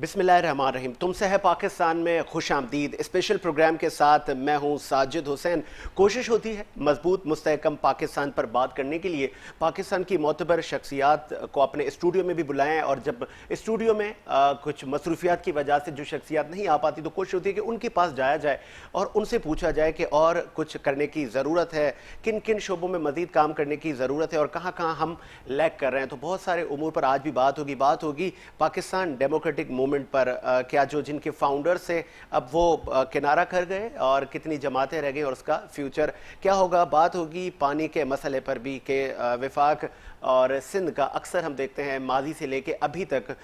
बिस्मिल्लाहिर्रहमानिर्रहीम। तुमसे है पाकिस्तान में खुश आमदीद स्पेशल प्रोग्राम के साथ मैं हूं साजिद हुसैन। कोशिश होती है मजबूत मुस्तहकम पाकिस्तान पर बात करने के लिए पाकिस्तान की मोतबर शख्सियात को अपने स्टूडियो में भी बुलाएं, और जब स्टूडियो में कुछ मसरूफियात की वजह से जो शख्सियात नहीं आ पाती तो कोशिश होती है कि उनके पास जाया जाए और उनसे पूछा जाए कि और कुछ करने की ज़रूरत है, किन किन शोबों में मज़ीद काम करने की ज़रूरत है और कहाँ कहाँ हम लैग कर रहे हैं। तो बहुत सारे उमूर पर आज भी बात होगी पाकिस्तान डेमोक्रेटिक मूवमेंट पर। क्या जो जिनके फाउंडर्स से अब वो किनारा कर गए और कितनी जमातें रह गई और उसका फ्यूचर क्या होगा। बात होगी पानी के मसले पर भी कि वफाक और सिंध का अक्सर हम देखते हैं माजी से लेके अभी तक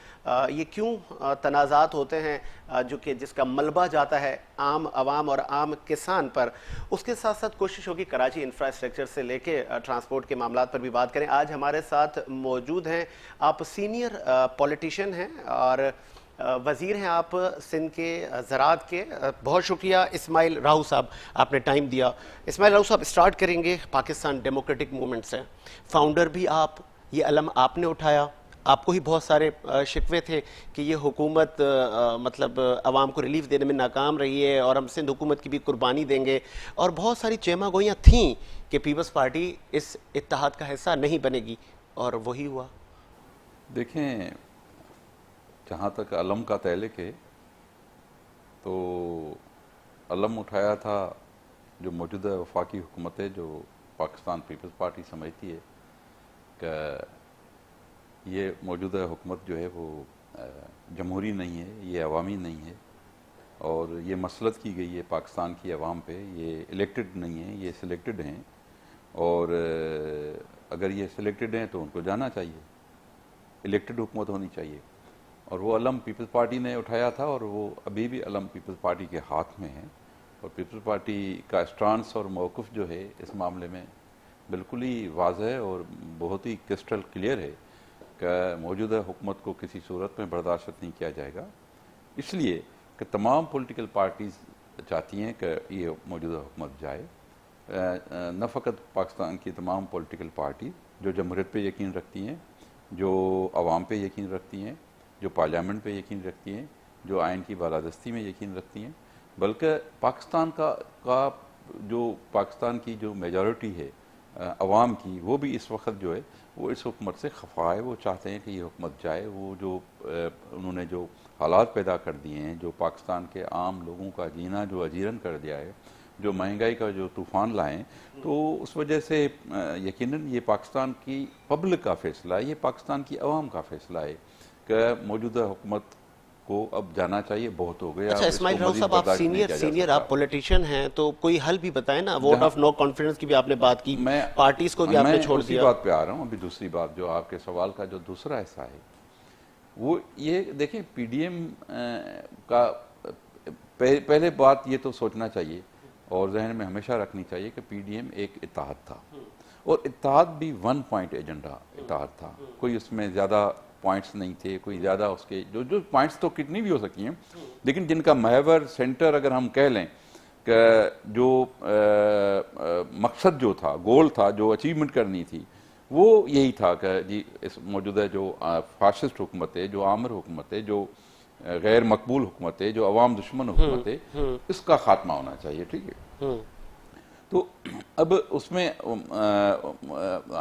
ये क्यों तनाज़ात होते हैं जो कि जिसका मलबा जाता है आम आवाम और आम किसान पर। उसके साथ साथ कोशिश होगी कराची इंफ्रास्ट्रक्चर से लेके ट्रांसपोर्ट के मामला पर भी बात करें। आज हमारे साथ मौजूद हैं, आप सीनियर पॉलिटिशियन हैं और वज़ीर हैं आप सिंध के ज़राअत के। बहुत शुक्रिया इस्माइल राहू साहब, आपने टाइम दिया। इस्माइल राहू साहब, स्टार्ट करेंगे पाकिस्तान डेमोक्रेटिक मूवमेंट से। फाउंडर भी आप, ये अलम आपने उठाया, आपको ही बहुत सारे शिकवे थे कि ये हुकूमत मतलब आवाम को रिलीफ देने में नाकाम रही है और हम सिंध हुकूमत की भी कुर्बानी देंगे, और बहुत सारी चेमा गोइयाँ थीं कि पीपल्स पार्टी इस इत्तेहाद का हिस्सा नहीं बनेगी, और वही हुआ। देखें, जहाँ तक अलम का तहल्लुक है तो अलम उठाया था जो मौजूदा वफाकी हुकूमत है, जो पाकिस्तान पीपल्स पार्टी समझती है कि ये मौजूदा हुकूमत जो है वो जमहूरी नहीं है, ये अवामी नहीं है, और ये मसलत की गई है पाकिस्तान की अवाम पे। ये इलेक्टेड नहीं है, ये सिलेक्टेड हैं, और अगर ये सिलेक्टेड हैं तो उनको जाना चाहिए, इलेक्टेड हुकूमत होनी चाहिए। और वो अलम पीपल्स पार्टी ने उठाया था और वो अभी भी अलम पीपल्स पार्टी के हाथ में है। और पीपल्स पार्टी का स्टांस और मौक़िफ़ जो है इस मामले में बिल्कुल ही वाज़ेह और बहुत ही क्रिस्टल क्लियर है कि मौजूदा हुकूमत को किसी सूरत में बर्दाश्त नहीं किया जाएगा। इसलिए कि तमाम पॉलिटिकल पार्टीज़ चाहती हैं कि ये मौजूदा हुकूमत जाए। न फ़कत पाकिस्तान की तमाम पॉलिटिकल पार्टी जो जमहूरियत पे यकीन रखती हैं, जो अवाम पे यकीन रखती हैं, जो पार्लियामेंट पे यकीन रखती हैं, जो आइन की बालादस्ती में यकीन रखती हैं, बल्कि पाकिस्तान का जो पाकिस्तान की जो मेजॉरिटी है अवाम की, वो भी इस वक्त जो है वो इस हुकूमत से खफा है। वो चाहते हैं कि ये हुकूमत जाए। वो जो उन्होंने जो हालात पैदा कर दिए हैं, जो पाकिस्तान के आम लोगों का जीना जो अजीरन कर दिया है, जो महंगाई का जो तूफ़ान लाएँ, तो उस वजह से यकीनन ये पाकिस्तान की पब्लिक का फ़ैसला है, ये पाकिस्तान की अवाम का फ़ैसला है कि मौजूदा हुकूमत को अब जाना चाहिए, बहुत हो गया। अच्छा इस्माइल राहू साहब, आप सीनियर आप पॉलिटिशियन हैं, तो कोई हल भी बताएं ना। वोट ऑफ नो कॉन्फिडेंस की भी आपने बात की, पार्टीज को भी आपने छोड़ दिया। मैं बात पे आ रहा हूँ। अभी दूसरी बात जो आपके सवाल का जो दूसरा हिस्सा है वो ये देखें, पीडीएम का पहले बात ये तो सोचना चाहिए और जहन में हमेशा रखनी चाहिए कि पीडीएम एक इत्तेहाद था, और इत्तेहाद भी 1 पॉइंट एजेंडा इत्तेहाद था। कोई उसमें ज़्यादा पॉइंट्स नहीं थे, कोई ज़्यादा उसके जो पॉइंट्स तो कितनी भी हो सकती हैं, लेकिन जिनका महवर सेंटर अगर हम कह लें कि जो मकसद जो था, गोल था, जो अचीवमेंट करनी थी, वो यही था कि जी इस मौजूदा जो फाशिस्ट हुकूमत है, जो आमर हुकूमत है, जो गैर मकबूल हुकूमत है, जो अवाम दुश्मन हुकूमत है, इसका खात्मा होना चाहिए। ठीक है, तो अब उसमें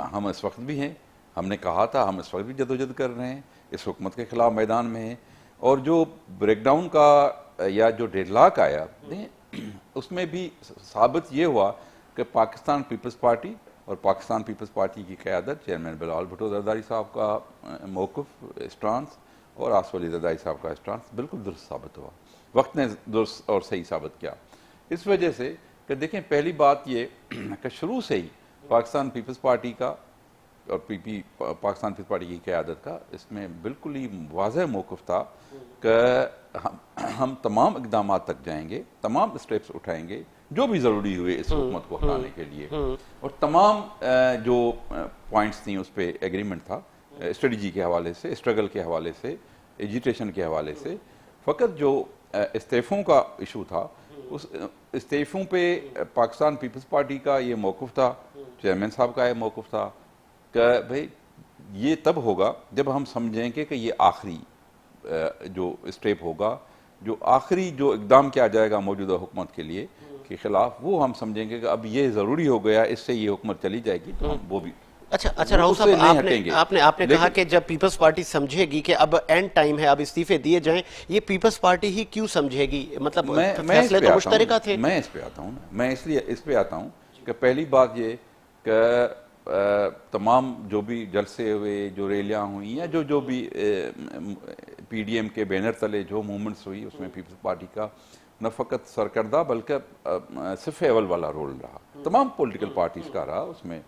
हम इस वक्त भी हैं, हमने कहा था, हम इस वक्त भी जदोजहद कर रहे हैं, इस हुकूमत के खिलाफ मैदान में हैं। और जो ब्रेकडाउन का या जो डेडलॉक आया उसमें भी साबित ये हुआ कि पाकिस्तान पीपल्स पार्टी और पाकिस्तान पीपल्स पार्टी की क़यादत चेयरमैन बिलावल भुट्टो ज़रदारी साहब का मौक़िफ़ स्टांस और आसिफ अली ज़रदारी साहब का स्टांस बिल्कुल दुरुस्त साबित हुआ। वक्त ने दुरुस्त और सही साबित किया। इस वजह से कि देखें, पहली बात ये कि शुरू से ही पाकिस्तान पीपल्स पार्टी का और पाकिस्तान पीपल्स पार्टी की क़यादत का इसमें बिल्कुल ही वाज़ेह मौक़िफ़ था कि हम तमाम इक़दाम तक जाएंगे, तमाम स्टेप्स उठाएंगे जो भी ज़रूरी हुए इस हुकूमत को हटाने के लिए, और तमाम जो पॉइंट्स थी उस पर एग्रीमेंट था, स्ट्रेटजी के हवाले से, स्ट्रगल के हवाले से, एजिटेशन के हवाले से। फ़कत जो इस्तीफ़ों का इशू था, उस इस्तीफ़ों पे पाकिस्तान पीपल्स पार्टी का ये मौक़िफ़ था, चेयरमैन साहब का ये मौक़िफ़ था कि भाई ये तब होगा जब हम समझेंगे कि ये आखिरी जो स्टेप होगा, जो आखिरी जो इकदाम किया जाएगा मौजूदा हुकूमत के लिए के खिलाफ, वो हम समझेंगे कि अब ये ज़रूरी हो गया, इससे ये हुकूमत चली जाएगी, तो हम वो भी अच्छा राहुल साहब, आपने कहा कि जब पीपल्स पार्टी समझेगी कि अब एंड टाइम है, अब इस्तीफे दिए जाएं, ये पीपल्स पार्टी ही क्यों समझेगी? मतलब फैसले तो मुश्तरका थे। मैं इस पे आता हूँ ना, मैं इसलिए इस पे आता हूँ कि पहली बात ये कि तमाम जो भी जलसे हुए, जो रैलियाँ हुई या जो भी PDM के बैनर तले जो मूवमेंट्स हुई, उसमें पीपल्स पार्टी का न फ़कत सरकर्दा बल्कि सिर्फ अव्वल वाला रोल रहा, तमाम पॉलिटिकल पार्टीज़ का रहा, उसमें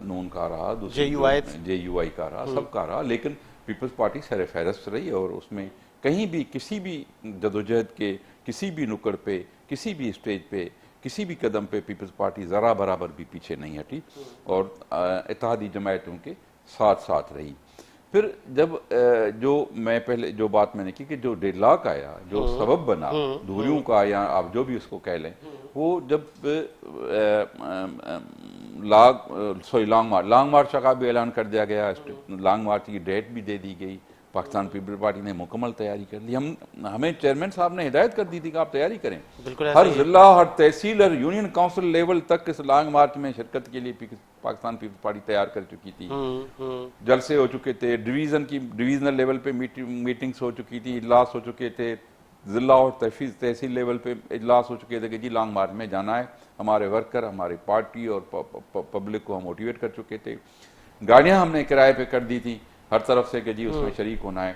नून का रहा, दूसरी JUI का रहा, सब का रहा, लेकिन पीपल्स पार्टी सर फहरस्त रही और उसमें कहीं भी किसी भी जदोजहद के किसी भी नुक्कड़ पे, किसी भी स्टेज पे, किसी भी कदम पे पीपल्स पार्टी ज़रा बराबर भी पीछे नहीं हटी और इत्तेहादी जमायतों के साथ साथ रही। फिर जब जो मैं पहले जो बात मैंने की कि जो डेडलॉक आया, जो सबब बना दूरियों का, या आप जो भी उसको कह लें, वो जब लॉन्ग मार्च का भी ऐलान कर दिया गया, लॉन्ग मार्च की डेट भी दे दी गई, पाकिस्तान पीपल पार्टी ने मुकम्मल तैयारी कर ली। हमें चेयरमैन साहब ने हिदायत कर दी थी कि आप तैयारी करें, हर जिला, हर तहसील और यूनियन काउंसिल लेवल तक इस लॉन्ग मार्च में शिरकत के लिए पाकिस्तान पीपल पार्टी तैयार कर चुकी थी। जलसे हो चुके थे, डिवीजनल लेवल पे मीटिंग्स हो चुकी थी, इजलास हो चुके थे, जिला और तहसील लेवल पे इजलास हो चुके थे कि जी लॉन्ग मार्च में जाना है। हमारे वर्कर, हमारी पार्टी और पब्लिक को हम मोटिवेट कर चुके थे। गाड़ियां हमने किराए पे कर दी थी हर तरफ से कि जी उसमें शरीक होना है,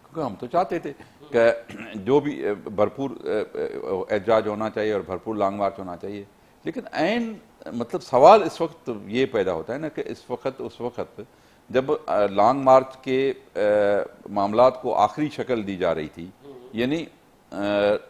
क्योंकि हम तो चाहते थे कि जो भी भरपूर एहतजाज होना चाहिए और भरपूर लॉन्ग मार्च होना चाहिए। लेकिन ऐन मतलब सवाल इस वक्त ये पैदा होता है ना कि इस वक्त उस वक्त जब लॉन्ग मार्च के मामलात को आखिरी शक्ल दी जा रही थी, यानी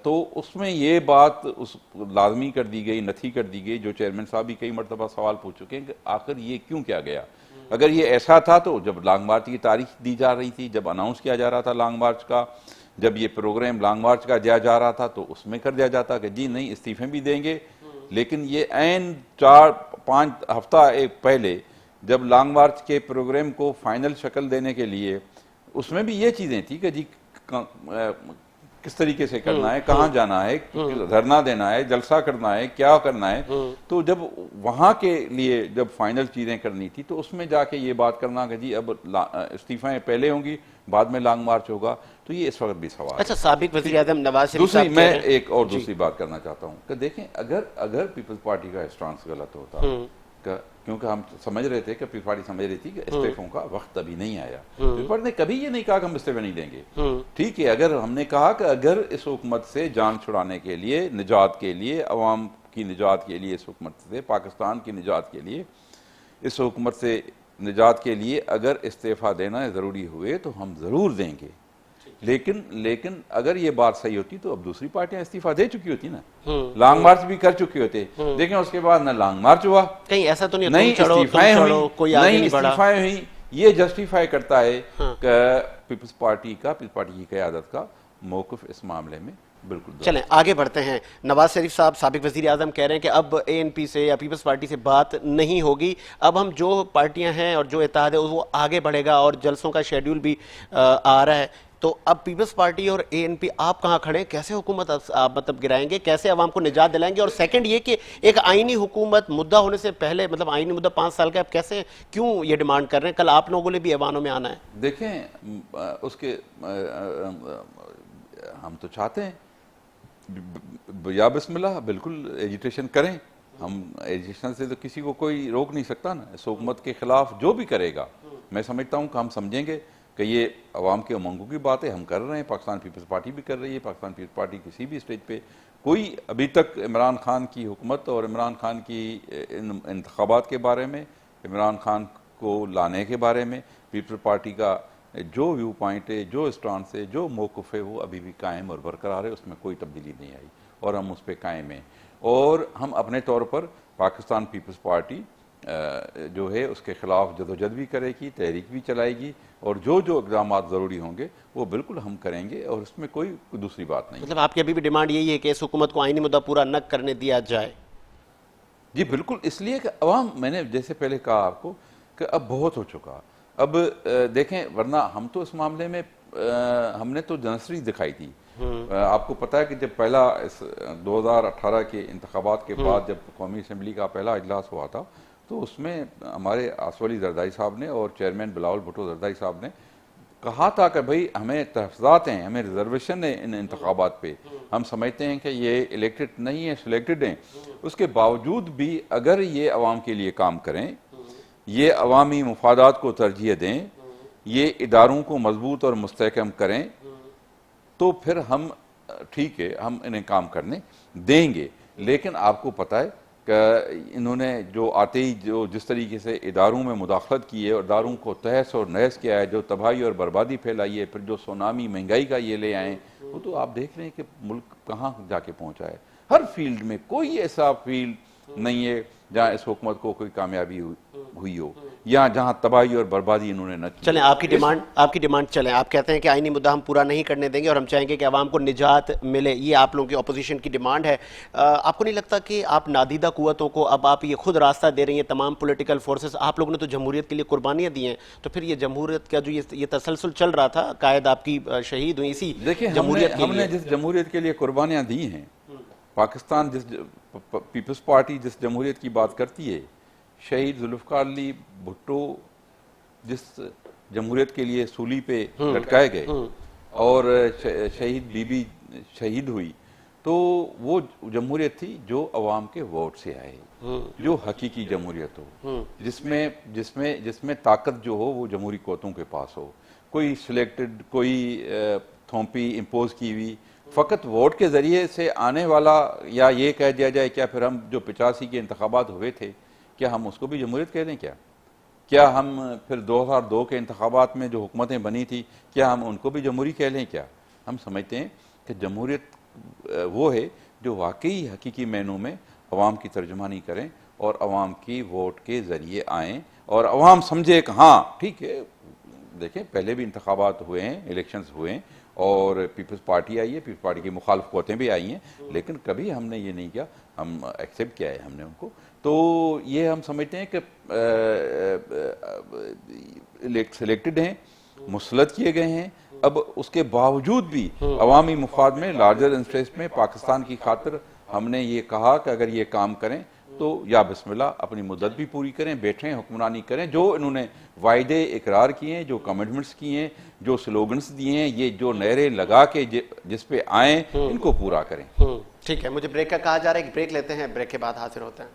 तो उसमें ये बात उस लाजमी कर दी गई, नथी कर दी गई, जो चेयरमैन साहब भी कई मरतबा सवाल पूछ चुके हैं कि आखिर ये क्यों किया गया। अगर ये ऐसा था तो जब लॉन्ग मार्च की तारीख दी जा रही थी, जब अनाउंस किया जा रहा था लॉन्ग मार्च का, जब ये प्रोग्राम लॉन्ग मार्च का दिया जा रहा था, तो उसमें कर दिया जाता कि जी नहीं इस्तीफे भी देंगे। लेकिन ये ऐन 4-5 हफ्ता एक पहले जब लॉन्ग मार्च के प्रोग्राम को फाइनल शक्ल देने के लिए, उसमें भी ये चीज़ें थी कि जी किस तरीके से करना है, कहाँ जाना है, धरना देना है, जलसा करना है, क्या करना है। तो जब वहाँ के लिए जब फाइनल चीज़ें करनी थी, तो उसमें जाके ये बात करना कि जी अब इस्तीफाएं पहले होंगी, बाद में लॉन्ग मार्च होगा, तो ये इस वक्त भी सवाल है। अच्छा, साबिक वज़ीर आज़म नवाज शरीफ दूसरी मैं एक और दूसरी बात करना चाहता हूँ कि देखें, अगर पीपल्स पार्टी का स्टांस गलत होता, क्योंकि हम समझ रहे थे कि पीपल्स पार्टी समझ रही थी कि इस्तीफों का वक्त अभी नहीं आया। पीपल्स पार्टी ने कभी ये नहीं कहा कि हम इस्तीफे नहीं देंगे। ठीक है, अगर हमने कहा कि अगर इस हुकूमत से जान छुड़ाने के लिए, निजात के लिए, अवाम की निजात के लिए, इस हुकूमत से, पाकिस्तान की निजात के लिए, इस हुकूमत से निजात के लिए अगर इस्तीफा देना ज़रूरी हुए तो हम ज़रूर देंगे। लेकिन अगर ये बात सही होती तो अब दूसरी पार्टियां इस्तीफा दे चुकी होती ना, लॉन्ग मार्च भी कर चुके होते। देखें उसके बाद ना लॉन्ग मार्च हुआ, कहीं ऐसा तो नहीं इस्तीफाएं हुई। ये जस्टिफाई करता है कि पीपल्स पार्टी की क़यादत का मौक़िफ़ इस मामले में बिल्कुल। चलें आगे बढ़ते हैं। नवाज शरीफ साहब साबिक वज़ीर आज़म कह रहे हैं कि अब ANP से या पीपल्स पार्टी से बात नहीं होगी, अब हम जो पार्टियां हैं और जो इत्तेहाद है वो आगे बढ़ेगा और जलसों का शेड्यूल भी आ रहा है। तो अब पीपल्स पार्टी और ANP आप कहाँ खड़े हैं, कैसे हुकूमत आप मतलब गिराएंगे, कैसे अवाम को निजात दिलाएंगे? और सेकंड ये कि एक आईनी हुकूमत मुद्दा होने से पहले, मतलब आईनी मुद्दा 5 साल का, आप कैसे क्यों ये डिमांड कर रहे हैं? कल आप लोगों ने भी ऐवानों में आना है। देखें उसके हम तो चाहते हैं या बिस्मिल्लाह बिल्कुल एजिटेशन करें। हम एजिटेशन से तो किसी को कोई रोक नहीं सकता ना। इस हुकूमत के खिलाफ जो भी करेगा, मैं समझता हूँ कि हम समझेंगे कि ये अवाम के उमंगों की बात है, हम कर रहे हैं, पाकिस्तान पीपल्स पार्टी भी कर रही है। पाकिस्तान पीपल्स पार्टी किसी भी स्टेज पे कोई अभी तक इमरान खान की हुकूमत और इमरान खान की इंतखाबात के बारे में, इमरान खान को लाने के बारे में पीपल्स पार्टी का जो व्यू पॉइंट है, जो स्टांस है, जो मौक़िफ़ है, वो अभी भी कायम और बरकरार है। उसमें कोई तब्दीली नहीं आई और हम उस पर कायम हैं। और हम अपने तौर पर पाकिस्तान पीपल्स पार्टी जो है उसके खिलाफ जदोजहद भी करेगी, तहरीक भी चलाएगी और जो जो इक़दाम ज़रूरी होंगे वो बिल्कुल हम करेंगे और उसमें कोई दूसरी बात नहीं। मतलब आपकी अभी भी डिमांड यही है कि इस हुकूमत को आईनी मुद्दा पूरा न करने दिया जाए? जी बिल्कुल, इसलिए कि अवाम, मैंने जैसे पहले कहा आपको कि अब बहुत हो चुका। अब देखें, वरना हम तो इस मामले में हमने तो जनसरी दिखाई थी। आपको पता है कि जब पहला 2018 के इंतखाबात के बाद जब कौमी असम्बली का पहला इजलास हुआ था, तो उसमें हमारे आसिफ अली जरदारी साहब ने और चेयरमैन बिलावल भुट्टो जरदारी साहब ने कहा था कि भाई हमें तहफ़्ज़ात हैं, हमें रिजर्वेशन है इन इंतखाबात पे, हम समझते हैं कि ये इलेक्टेड नहीं है, सिलेक्टेड हैं। उसके बावजूद भी अगर ये अवाम के लिए काम करें, ये अवामी मुफादात को तरजीह दें, ये इदारों को मजबूत और मुस्तहकम करें, तो फिर हम ठीक है, हम इन्हें काम करने देंगे। लेकिन आपको पता है कि इन्होंने जो आते ही जो जिस तरीके से इदारों में मुदाखलत की है और इदारों को तहस और नहस किया है, जो तबाही और बर्बादी फैलाई है, फिर जो सुनामी महंगाई का ये ले आए, वो तो आप देख रहे हैं कि मुल्क कहाँ जाके पहुँचा है। हर फील्ड में कोई ऐसा फील्ड नहीं है जहाँ इस हुकूमत को कोई कामयाबी हुई हो, या जहाँ तबाही और बर्बादी इन्होंने न की। चलें, आपकी डिमांड चलें, आप कहते हैं कि आईनी मुद्दा हम पूरा नहीं करने देंगे और हम चाहेंगे कि आवाम को निजात मिले, ये आप लोगों की अपोजिशन की डिमांड है। आपको नहीं लगता कि आप नादीदा कुव्वतों को अब आप ये खुद रास्ता दे रही हैं, तमाम पॉलिटिकल फोर्सेस, आप लोगों ने तो जमहूरियत के लिए कुर्बानियाँ दी हैं, तो फिर ये जमहूरियत का जो ये तसलसल चल रहा था, कायद आपकी शहीद हुई इसी जमहूरियत के लिए। हमने जिस जमहूरियत के लिए कुर्बानियाँ दी हैं, पाकिस्तान जिस पीपल्स पार्टी जिस जमहूरियत की बात करती है, शहीद जुल्फ़िकार अली भुट्टो जिस जमहूरियत के लिए सूली पे लटकाए गए और शहीद बीबी शहीद हुई, तो वो जमहूरियत थी जो अवाम के वोट से आए, जो हकीकी जमहूरियत हो, जिसमें ताकत जो हो वो जमहूरी क़ुव्वतों के पास हो, कोई सिलेक्टेड, कोई थोंपी इम्पोज की हुई, फ़कत वोट के ज़रिए से आने वाला, या ये कह दिया जाए क्या फिर हम जो 85 के इंतखाबात हुए थे, क्या हम उसको भी जमहूरियत कह दें? क्या हम फिर 2002 के इंतखाबात में जो हुकूमतें बनी थी, क्या हम उनको भी जमहूरी कह लें? क्या हम समझते हैं कि जमहूरियत वो है जो वाकई हकीकी मैनों में अवाम की तर्जुमानी करें और अवाम की वोट के ज़रिए आएँ और अवाम समझे कि हाँ ठीक है, देखें पहले भी इंतखाबात हुए हैं, इलेक्शंस हुए हैं और पीपल्स पार्टी आई है, पीपल्स पार्टी की मुखालिफ क़ुव्वतें भी आई हैं, लेकिन कभी हमने ये नहीं किया, हम एक्सेप्ट किया है हमने उनको। तो ये हम समझते हैं कि सिलेक्टेड हैं, मुसलत किए गए हैं, अब उसके बावजूद भी अवामी मुफाद में, लार्जर इंटरेस्ट में, पाकिस्तान की खातिर हमने ये कहा कि अगर ये काम करें तो या बिस्मिल्लाह अपनी मुद्दत भी पूरी करें, बैठें, हुक्मरानी करें, जो इन्होंने वायदे इकरार किए हैं, जो कमिटमेंट्स किए हैं, जो स्लोगन्स दिए हैं, ये जो नारे लगा के जिस पे आए, इनको पूरा करें। ठीक है, मुझे ब्रेक का कहा जा रहा है कि ब्रेक लेते हैं, ब्रेक के बाद हाजिर होते हैं।